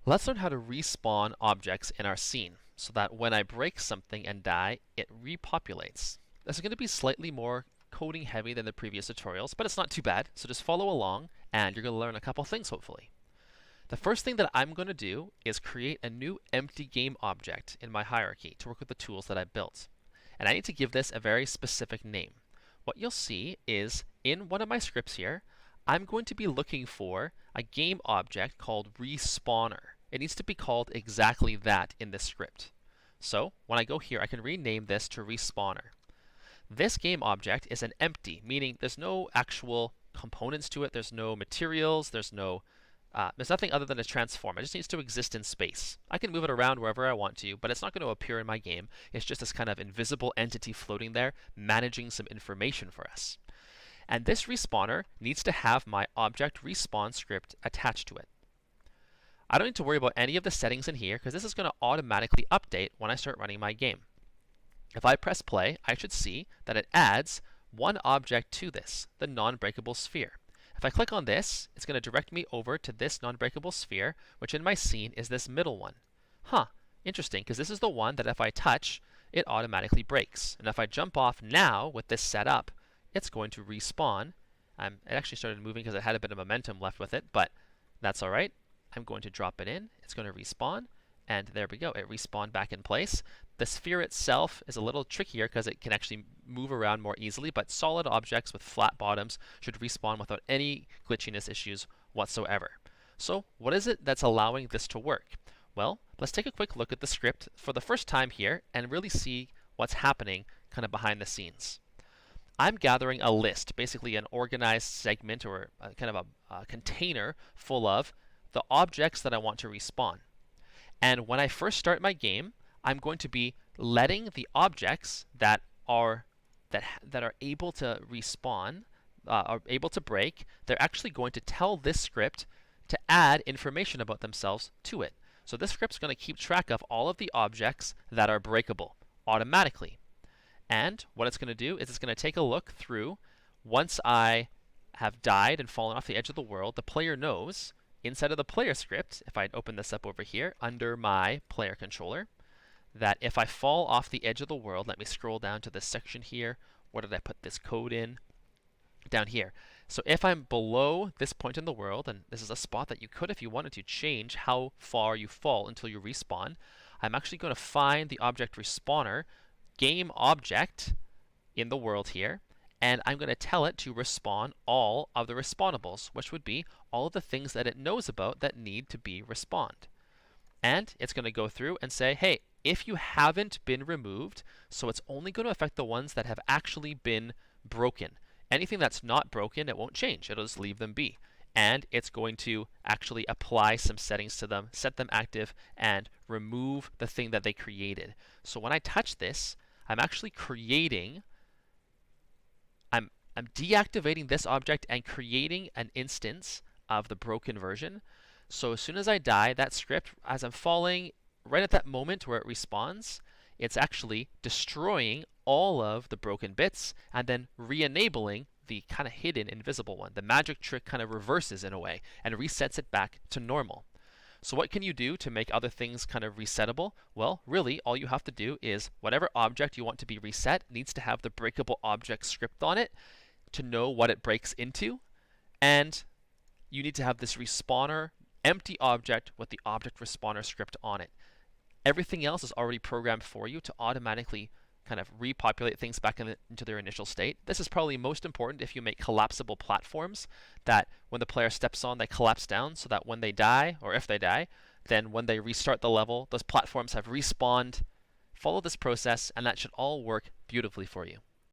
Let's learn how to respawn objects in our scene so that when I break something and die, it repopulates. This is going to be slightly more coding heavy than the previous tutorials, but it's not too bad. So just follow along and you're going to learn a couple things hopefully. The first thing that I'm going to do is create a new empty game object in my hierarchy to work with the tools that I built. And I need to give this a very specific name. What you'll see is in one of my scripts here, I'm going to be looking for a game object called respawner. It needs to be called exactly that in this script. So when I go here, I can rename this to respawner. This game object is an empty, meaning there's no actual components to it. There's no materials. There's nothing other than a transform. It just needs to exist in space. I can move it around wherever I want to, but it's not going to appear in my game. It's just this kind of invisible entity floating there, managing some information for us. And this respawner needs to have my object respawn script attached to it. I don't need to worry about any of the settings in here because this is going to automatically update when I start running my game. If I press play, I should see that it adds one object to this, the non-breakable sphere. If I click on this, it's going to direct me over to this non-breakable sphere, which in my scene is this middle one. Interesting, because this is the one that if I touch, it automatically breaks. And if I jump off now with this set up, it's going to respawn. It actually started moving because it had a bit of momentum left with it, but that's all right. I'm going to drop it in. It's going to respawn. And there we go. It respawned back in place. The sphere itself is a little trickier because it can actually move around more easily, but solid objects with flat bottoms should respawn without any glitchiness issues whatsoever. So what is it that's allowing this to work? Well, let's take a quick look at the script for the first time here and really see what's happening kind of behind the scenes. I'm gathering a list, basically an organized segment or kind of a container full of the objects that I want to respawn. And when I first start my game, I'm going to be letting the objects that are able to respawn, are able to break, they're actually going to tell this script to add information about themselves to it. So this script's going to keep track of all of the objects that are breakable automatically. And what it's going to do is it's going to take a look through. Once I have died and fallen off the edge of the world, the player knows inside of the player script, if I open this up over here under my player controller, that if I fall off the edge of the world, let me scroll down to this section here. Where did I put this code in? Down here. So if I'm below this point in the world, and this is a spot that you could, if you wanted to, change how far you fall until you respawn, I'm actually going to find the object respawner game object in the world here, and I'm going to tell it to respawn all of the respawnables, which would be all of the things that it knows about that need to be respawned. And it's going to go through and say, hey, if you haven't been removed, so it's only going to affect the ones that have actually been broken. Anything that's not broken, it won't change. It'll just leave them be. And it's going to actually apply some settings to them, set them active, and remove the thing that they created. So when I touch this, I'm actually creating, I'm deactivating this object and creating an instance of the broken version. So as soon as I die, that script, as I'm falling, right at that moment where it respawns, it's actually destroying all of the broken bits and then re-enabling the kind of hidden invisible one. The magic trick kind of reverses in a way and resets it back to normal. So what can you do to make other things kind of resettable? Well, really, all you have to do is whatever object you want to be reset needs to have the breakable object script on it to know what it breaks into. And you need to have this respawner empty object with the object respawner script on it. Everything else is already programmed for you to automatically kind of repopulate things back into their initial state. This is probably most important if you make collapsible platforms that when the player steps on, they collapse down so that when they die, or if they die, then when they restart the level, those platforms have respawned. Follow this process and that should all work beautifully for you.